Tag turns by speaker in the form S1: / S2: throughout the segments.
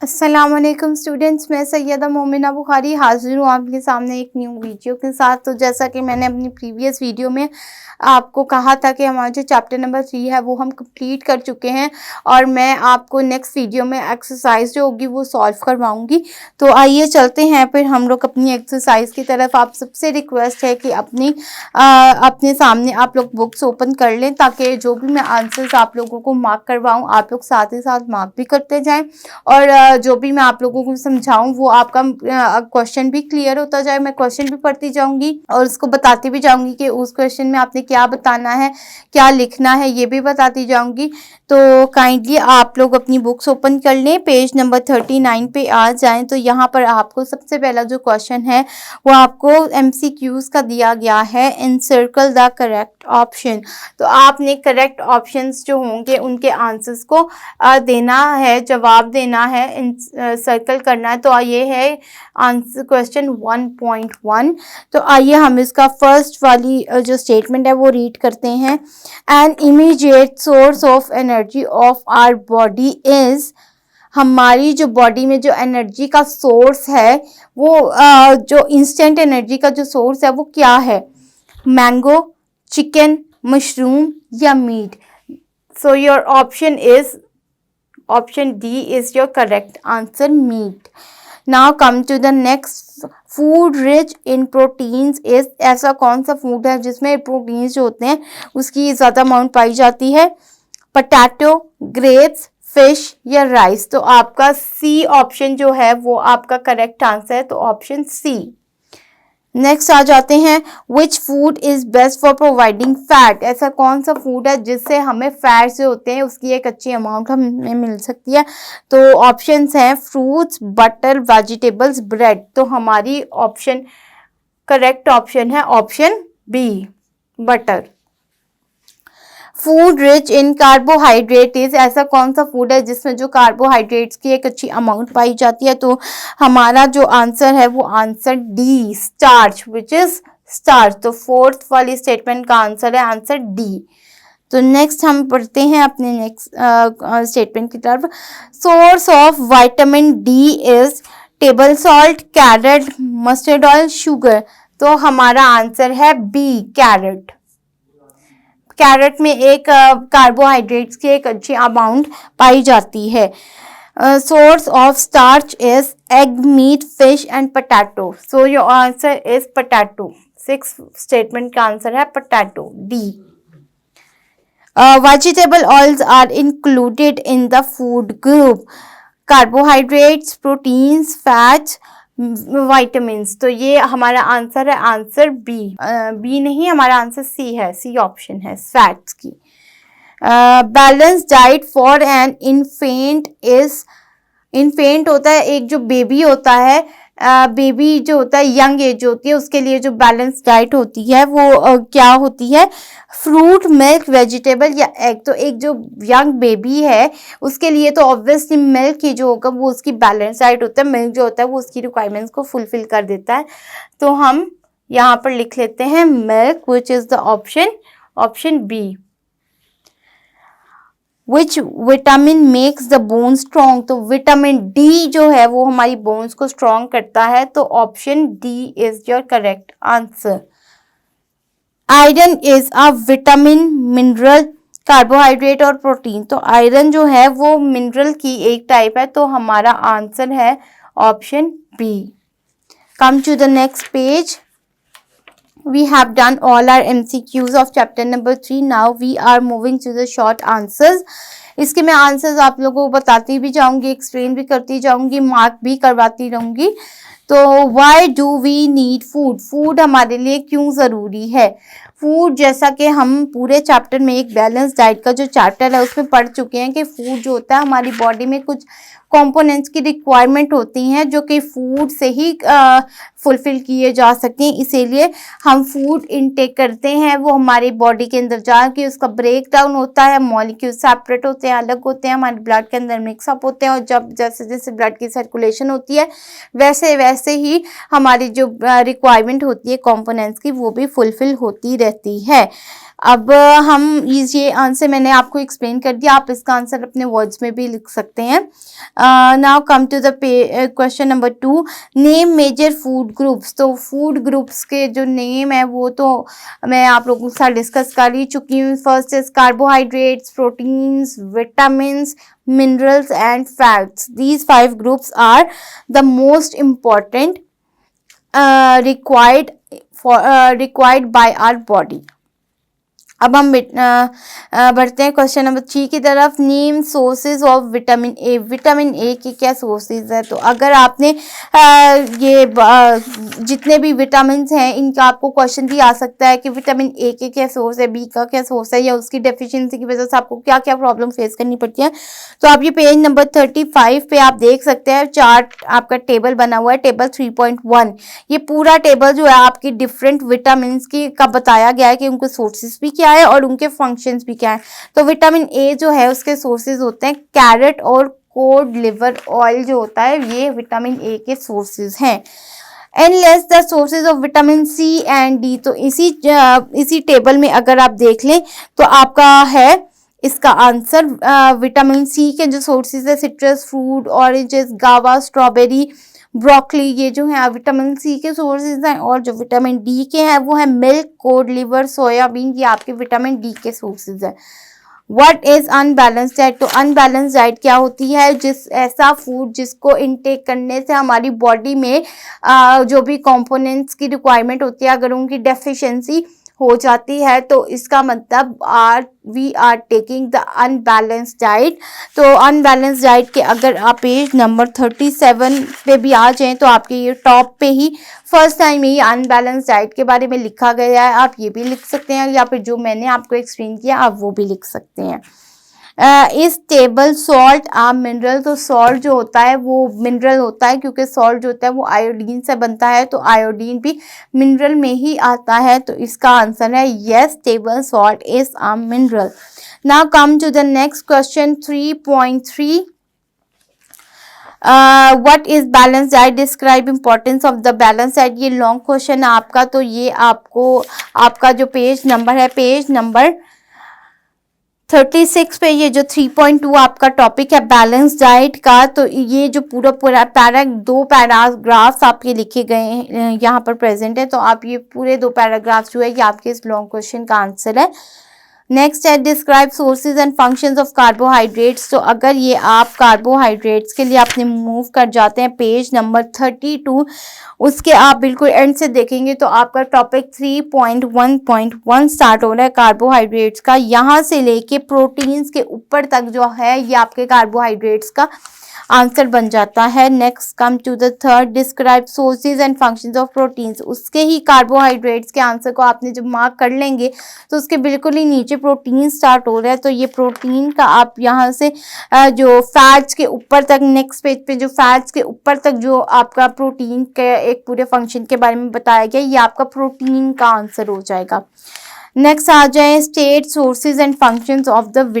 S1: अस्सलामुअलैकुम स्टूडेंट्स, मैं सैयदा मोमिना बुखारी हाजिर हूँ आपके सामने एक न्यू वीडियो के साथ। तो जैसा कि मैंने अपनी प्रीवियस वीडियो में आपको कहा था कि हमारा जो चैप्टर नंबर 3 है वो हम कंप्लीट कर चुके हैं और मैं आपको नेक्स्ट वीडियो में एक्सरसाइज जो होगी वो सॉल्व करवाऊंगी। तो आइए चलते हैं फिर हम लोग अपनी एक्सरसाइज की तरफ। आप सबसे रिक्वेस्ट है कि अपने सामने आप लोग बुक्स ओपन कर लें ताकि जो भी मैं आंसर्स आप लोगों को मार्क करवाऊँ आप लोग साथ ही साथ मार्क भी करते जाएँ और जो भी मैं आप लोगों को समझाऊं वो आपका क्वेश्चन भी क्लियर होता जाए। मैं क्वेश्चन भी पढ़ती जाऊंगी और उसको बताती भी जाऊंगी कि उस क्वेश्चन में आपने क्या बताना है, क्या लिखना है, ये भी बताती जाऊंगी। तो काइंडली आप लोग अपनी बुक्स ओपन कर लें, पेज नंबर 39 पे आ जाएं। तो यहाँ पर आपको सबसे पहला जो क्वेश्चन है वो आपको MCQs का दिया गया है, एनसर्कल द करेक्ट ऑप्शन। तो आपने करेक्ट ऑप्शंस जो होंगे उनके आंसर्स को देना है, जवाब देना है, सर्कल करना है। तो ये है आंसर क्वेश्चन 1.1। तो आइए हम इसका फर्स्ट वाली जो स्टेटमेंट है वो रीड करते हैं। An immediate source of energy of our body is, हमारी जो बॉडी में जो एनर्जी का सोर्स है वो जो इंस्टेंट एनर्जी का जो सोर्स है वो क्या है? मैंगो, चिकन, मशरूम या meat? So your option is option D is your correct answer, meat. Now come to the next. Food rich in proteins is, ऐसा कौन सा फूड है जिसमें प्रोटीन्स जो होते हैं उसकी ज़्यादा अमाउंट पाई जाती है? पोटैटो, ग्रेप्स, फिश या राइस? तो आपका सी ऑप्शन जो है वो आपका करेक्ट आंसर है, तो ऑप्शन सी। नेक्स्ट आ जाते हैं, which food is best for providing fat? ऐसा कौन सा फूड है जिससे हमें फैट जो होते हैं उसकी एक अच्छी अमाउंट हमें मिल सकती है? तो ऑप्शंस हैं फ्रूट्स, बटर, वेजिटेबल्स, ब्रेड। तो हमारी ऑप्शन करेक्ट ऑप्शन है option B, butter. Food rich in carbohydrate is, ऐसा कौन सा फूड है जिसमें जो कार्बोहाइड्रेट्स की एक अच्छी अमाउंट पाई जाती है? तो हमारा जो आंसर है वो answer D, starch, which is starch. तो फोर्थ वाली स्टेटमेंट का आंसर है आंसर डी। तो नेक्स्ट हम पढ़ते हैं अपने नेक्स्ट स्टेटमेंट की तरफ। Source of vitamin D is table salt, carrot, mustard oil, sugar. तो हमारा आंसर है बी, कैरेट। कैरेट में एक कार्बोहाइड्रेट्स की एक अच्छी अमाउंट पाई जाती है। Source of starch is egg, meat, fish and potato. So your answer is potato. Six statement का आंसर है potato, D. Vegetable oils are included in the food group, carbohydrates, proteins, fats, vitamins. तो ये हमारा answer है answer B. B नहीं, हमारा answer C है, C option है फैट्स की। Balance diet for an infant is, infant होता है एक जो बेबी होता है, बेबी जो होता है यंग एज होती है उसके लिए जो बैलेंस डाइट होती है वो क्या होती है? फ्रूट, मिल्क, वेजिटेबल या एग। तो एक जो यंग बेबी है उसके लिए तो ऑब्वियसली मिल्क ही जो होगा वो उसकी बैलेंस डाइट होता है। मिल्क जो होता है वो उसकी रिक्वायरमेंट्स को फुलफिल कर देता है। तो हम यहाँ पर लिख लेते हैं milk, which is the option B. Which vitamin makes the bone strong? तो विटामिन डी जो है वो हमारी बोन्स को स्ट्रॉन्ग करता है। तो option D is your correct answer. Iron is a vitamin, mineral, carbohydrate और प्रोटीन। तो आयरन जो है वो मिनरल की एक टाइप है। तो हमारा आंसर है option B. Come to the next page. We have done all our MCQs of chapter number 3. Now we are moving to the short answers. इसके मैं आंसर्स आप लोगों को बताती भी जाऊंगी, एक्सप्लेन भी करती जाऊंगी, मार्क भी करवाती रहूंगी। तो why do we need food? Food हमारे लिए क्यों ज़रूरी है? फूड जैसा कि हम पूरे चैप्टर में एक बैलेंस डाइट का जो चैप्टर है उसमें पढ़ चुके हैं कि फूड जो होता है हमारी बॉडी में कुछ कंपोनेंट्स की रिक्वायरमेंट होती हैं जो कि फूड से ही फुलफिल किए जा सकते हैं। इसीलिए हम फूड इनटेक करते हैं, वो हमारी बॉडी के अंदर जाके उसका ब्रेक डाउन होता है, मॉलिक्यूल सेपरेट होते हैं, अलग होते हैं, हमारे ब्लड के अंदर मिक्सअप होते हैं और जब जैसे जैसे ब्लड की सर्कुलेशन होती है वैसे वैसे ही हमारी जो रिक्वायरमेंट होती है कंपोनेंट्स की वो भी फुलफिल होती रहती है। अब हम ये आंसर मैंने आपको एक्सप्लेन कर दिया, आप इसका आंसर अपने वर्ड्स में भी लिख सकते हैं। Now come to the question number 2, name major food groups. तो फूड ग्रुप्स के जो नेम है वो तो मैं आप लोगों के साथ डिस्कस कर ही चुकी हूँ। First is carbohydrates, proteins, vitamins, minerals and fats. These 5 groups are the most important required by our body. अब हम बढ़ते हैं क्वेश्चन नंबर 3 की तरफ। Name sources of vitamin A. Vitamin A की क्या सोर्सेज है? तो अगर आपने ये जितने भी विटामिन हैं इनका आपको क्वेश्चन भी आ सकता है कि विटामिन ए के क्या सोर्स है, बी का क्या सोर्स है, या उसकी डेफिशिएंसी की वजह से आपको क्या क्या प्रॉब्लम फेस करनी पड़ती है। तो आप ये पेज नंबर 35 पे आप देख सकते हैं, चार्ट आपका टेबल बना हुआ है, टेबल 3.1। ये पूरा टेबल जो है आपकी डिफरेंट विटामिन की का बताया गया है कि उनके सोर्सेज भी क्या है और उनके फंक्शंस भी क्या है। तो विटामिन ए जो है उसके सोर्सेज होते हैं कैरेट और कोड लिवर ऑयल जो होता है, ये विटामिन ए के सोर्सेज हैं। Enlist the sources of vitamin C and D. तो इसी टेबल में अगर आप देख लें तो आपका है इसका आंसर विटामिन सी के जो सोर्सेज है सिट्रस फ्रूट, ऑरेंजेस, गावा, स्ट्रॉबेरी, ब्रोकली, ये जो है विटामिन सी के सोर्सेज हैं। और जो विटामिन डी के हैं वो है मिल्क, कोड लिवर, सोयाबीन, ये आपके विटामिन डी के सोर्सेज हैं। What is unbalanced diet? तो अनबैलेंस्ड डाइट क्या होती है? ऐसा फूड जिसको इनटेक करने से हमारी बॉडी में जो भी कंपोनेंट्स की रिक्वायरमेंट होती है अगर उनकी डेफिशिएंसी हो जाती है तो इसका मतलब we are taking the unbalanced diet. तो अनबैलेंस्ड डाइट के अगर आप पेज नंबर 37 पे भी आ जाएं तो आपके ये टॉप पे ही फर्स्ट टाइम ही अनबैलेंस्ड डाइट के बारे में लिखा गया है। आप ये भी लिख सकते हैं या फिर जो मैंने आपको एक्सप्लेन किया आप वो भी लिख सकते हैं। इस टेबल सॉल्ट आ मिनरल। तो सॉल्ट जो होता है वो मिनरल होता है क्योंकि सॉल्ट जो होता है वो आयोडीन से बनता है, तो आयोडीन भी मिनरल में ही आता है। तो इसका आंसर है yes, table salt is a mineral. Now come to the next question 3.3। What is balance diet? Describe importance of the balance diet. ये लॉन्ग क्वेश्चन है आपका, तो ये आपका जो पेज नंबर है पेज नंबर 36 पे ये जो 3.2 आपका टॉपिक है बैलेंस डाइट का, तो ये जो पूरा दो पैराग्राफ्स आपके लिखे गए यहाँ पर प्रेजेंट है। तो आप ये पूरे 2 पैराग्राफ्स जो है ये आपके इस लॉन्ग क्वेश्चन का आंसर है। नेक्स्ट है describe sources and functions of carbohydrates. तो अगर ये आप कार्बोहाइड्रेट्स के लिए आपने मूव कर जाते हैं पेज नंबर 32, उसके आप बिल्कुल एंड से देखेंगे तो आपका टॉपिक 3.1.1 स्टार्ट हो रहा है कार्बोहाइड्रेट्स का। यहाँ से लेके प्रोटीन्स के ऊपर तक जो है ये आपके कार्बोहाइड्रेट्स का आंसर बन जाता है। Next come to the third describe sources and functions of proteins. उसके ही कार्बोहाइड्रेट्स के आंसर को आपने जब मार्क कर लेंगे तो उसके बिल्कुल ही नीचे प्रोटीन स्टार्ट हो रहा है। तो ये प्रोटीन का आप यहाँ से जो फैट्स के ऊपर तक नेक्स्ट पेज पे जो फैट्स के ऊपर तक जो आपका प्रोटीन के एक पूरे फंक्शन के बारे में बताया गया, ये आपका प्रोटीन का आंसर हो जाएगा। नेक्स्ट आ जाए state sources and functions of the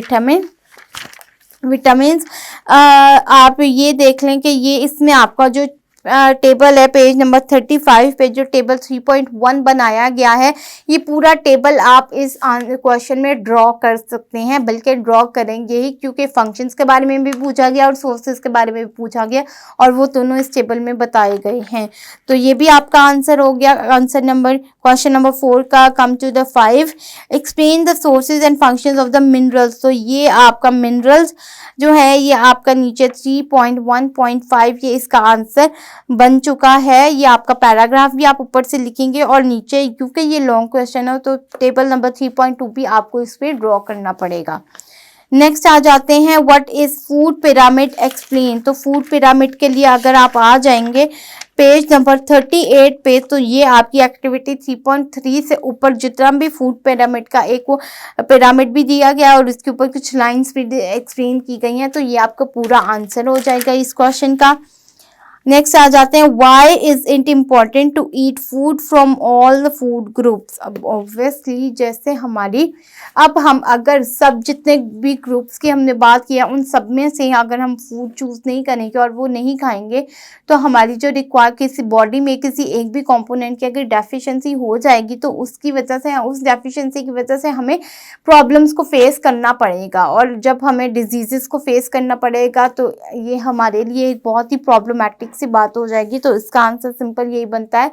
S1: vitamins. आप ये देख लें कि ये इसमें आपका जो टेबल है पेज नंबर 35 पे जो टेबल 3.1 बनाया गया है, ये पूरा टेबल आप इस क्वेश्चन में ड्रॉ कर सकते हैं, बल्कि ड्रॉ करेंगे ही क्योंकि फंक्शंस के बारे में भी पूछा गया और सोर्सेज के बारे में भी पूछा गया और वो दोनों इस टेबल में बताए गए हैं। तो ये भी आपका आंसर हो गया। आंसर नंबर क्वेश्चन नंबर 4 का। Come to the 5 explain the sources and functions of the minerals. तो ये आपका मिनरल्स जो है ये आपका नीचे 3.1.5 ये इसका आंसर बन चुका है। ये आपका पैराग्राफ भी आप ऊपर से लिखेंगे और नीचे क्योंकि ये लॉन्ग क्वेश्चन है तो टेबल नंबर 3.2 भी आपको इस पे ड्रॉ करना पड़ेगा। नेक्स्ट आ जाते हैं what is food pyramid explain. तो फूड पिरामिड के लिए अगर आप आ जाएंगे पेज नंबर 38 पे तो ये आपकी एक्टिविटी 3.3 से ऊपर जितना भी फूड पिरामिड का एक वो पिरामिड भी दिया गया और इसके ऊपर कुछ लाइंस भी एक्सप्लेन की गई हैं, तो ये आपका पूरा आंसर हो जाएगा इस क्वेश्चन का। नेक्स्ट आ जाते हैं, why is it important to eat food from all the food groups. अब ऑब्वियसली जैसे हमारी, अब हम अगर सब जितने भी ग्रुप्स की हमने बात किया उन सब में से अगर हम फूड चूज नहीं करेंगे और वो नहीं खाएंगे तो हमारी जो रिक्वायर किसी बॉडी में किसी एक भी कंपोनेंट की अगर डेफिशिएंसी हो जाएगी तो उसकी वजह से, उस डेफिशिएंसी की वजह से हमें प्रॉब्लम्स को फेस करना पड़ेगा। और जब हमें डिजीजेस को फेस करना पड़ेगा तो ये हमारे लिए एक बहुत ही प्रॉब्लमेटिक सी बात हो जाएगी। तो इसका आंसर सिंपल यही बनता है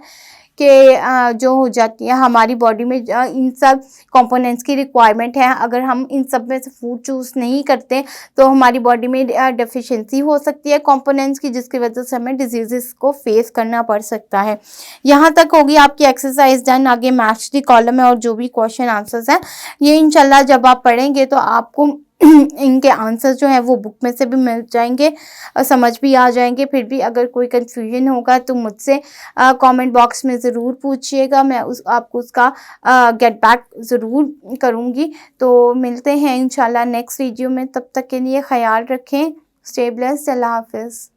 S1: कि जो हो जाती है हमारी बॉडी में इन सब कंपोनेंट्स की रिक्वायरमेंट है, अगर हम इन सब में से फूड चूज़ नहीं करते तो हमारी बॉडी में डेफिशिएंसी हो सकती है कंपोनेंट्स की, जिसकी वजह से हमें डिजीजेस को फेस करना पड़ सकता है। यहाँ तक होगी आपकी एक्सरसाइज डन। आगे मैच द कॉलम है और जो भी क्वेश्चन आंसर्स हैं ये इंशाल्लाह जब आप पढ़ेंगे तो आपको इनके आंसर जो है वो बुक में से भी मिल जाएंगे और समझ भी आ जाएंगे। फिर भी अगर कोई कंफ्यूजन होगा तो मुझसे कमेंट बॉक्स में ज़रूर पूछिएगा, मैं आपको उसका गेट बैक ज़रूर करूँगी। तो मिलते हैं इंशाल्लाह नेक्स्ट वीडियो में, तब तक के लिए ख्याल रखें। Stay blessed. अल्लाह हाफिज़।